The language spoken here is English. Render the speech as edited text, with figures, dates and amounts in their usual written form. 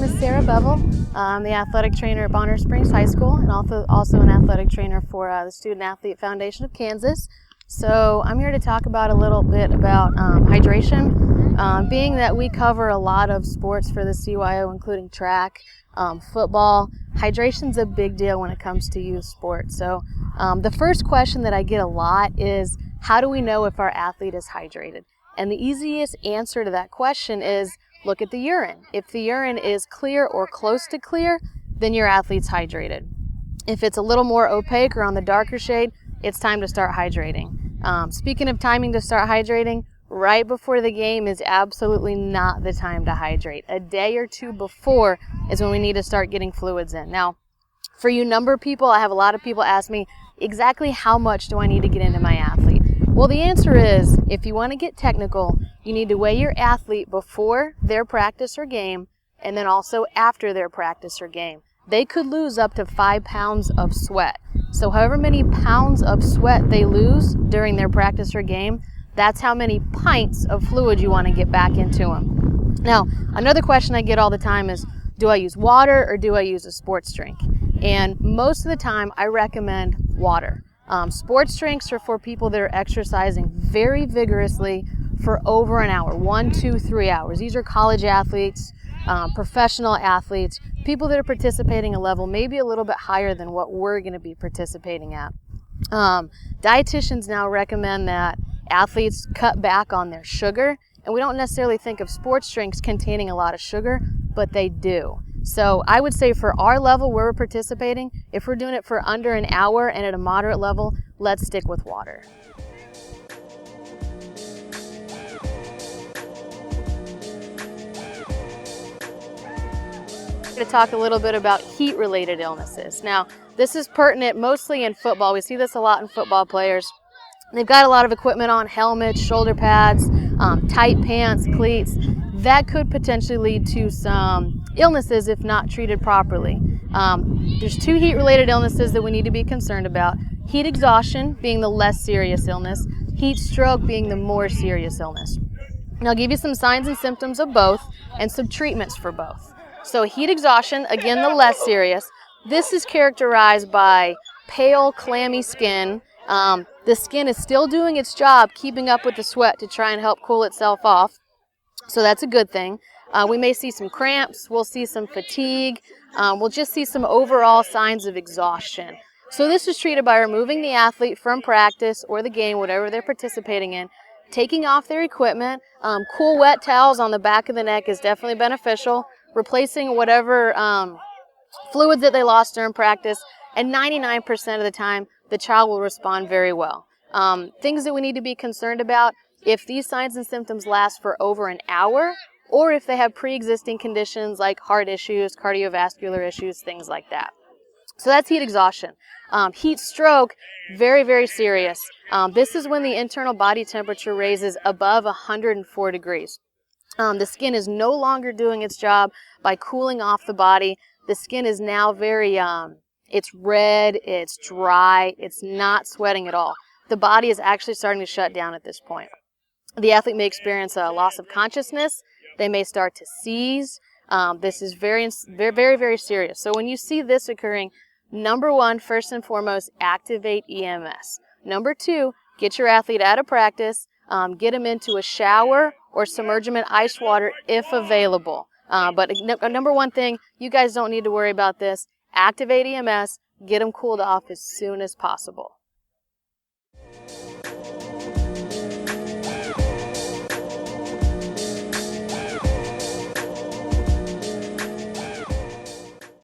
name is Sarah Bevel. I'm the athletic trainer at Bonner Springs High School and also an athletic trainer for the Student Athlete Foundation of Kansas. So I'm here to talk about a little bit about hydration. Being that we cover a lot of sports for the CYO, including track, football, hydration's a big deal when it comes to youth sports. So the first question that I get a lot is, how do we know if our athlete is hydrated? And the easiest answer to that question is, look at the urine. If the urine is clear or close to clear, then your athlete's hydrated. If it's a little more opaque or on the darker shade, it's time to start hydrating. Speaking of timing to start hydrating, right before the game is absolutely not the time to hydrate. A day or two before is when we need to start getting fluids in. Now, for you number people, I have a lot of people ask me, exactly how much do I need to get into my athlete? Well, the answer is, if you want to get technical, you need to weigh your athlete before their practice or game, and then also after their practice or game. They could lose up to 5 pounds of sweat. So however many pounds of sweat they lose during their practice or game, that's how many pints of fluid you want to get back into them. Now, another question I get all the time is, do I use water or do I use a sports drink? And most of the time, I recommend water. Sports drinks are for people that are exercising very vigorously for over an hour, 1, 2, 3 hours. These are college athletes, professional athletes, people that are participating a level maybe a little bit higher than what we're going to be participating at. Dietitians now recommend that athletes cut back on their sugar, and we don't necessarily think of sports drinks containing a lot of sugar, but they do. So I would say for our level where we're participating, if we're doing it for under an hour and at a moderate level, let's stick with water. I'm going to talk a little bit about heat-related illnesses. Now, this is pertinent mostly in football. We see this a lot in football players. They've got a lot of equipment on, helmets, shoulder pads, tight pants, cleats. That could potentially lead to some illnesses if not treated properly. There's 2 heat-related illnesses that we need to be concerned about. Heat exhaustion being the less serious illness, heat stroke being the more serious illness. And I'll give you some signs and symptoms of both and some treatments for both. So heat exhaustion, again the less serious. This is characterized by pale, clammy skin. The skin is still doing its job, keeping up with the sweat to try and help cool itself off. So that's a good thing. We may see some cramps, we'll see some fatigue, we'll just see some overall signs of exhaustion. So this is treated by removing the athlete from practice or the game, whatever they're participating in, taking off their equipment. Cool wet towels on the back of the neck is definitely beneficial, replacing whatever fluids that they lost during practice, and 99% of the time the child will respond very well. Things that we need to be concerned about: if these signs and symptoms last for over an hour, or if they have pre-existing conditions like heart issues, cardiovascular issues, things like that. So that's heat exhaustion. Heat stroke, very, very serious. This is when the internal body temperature raises above 104 degrees. The skin is no longer doing its job by cooling off the body. The skin is now very, it's red, it's dry, it's not sweating at all. The body is actually starting to shut down at this point. The athlete may experience a loss of consciousness. They may start to seize. This is very, very, very serious. So when you see this occurring, number 1, first and foremost, activate EMS. Number 2, get your athlete out of practice. Get them into a shower or submerge them in ice water if available. But number 1 thing, you guys don't need to worry about this. Activate EMS. Get them cooled off as soon as possible.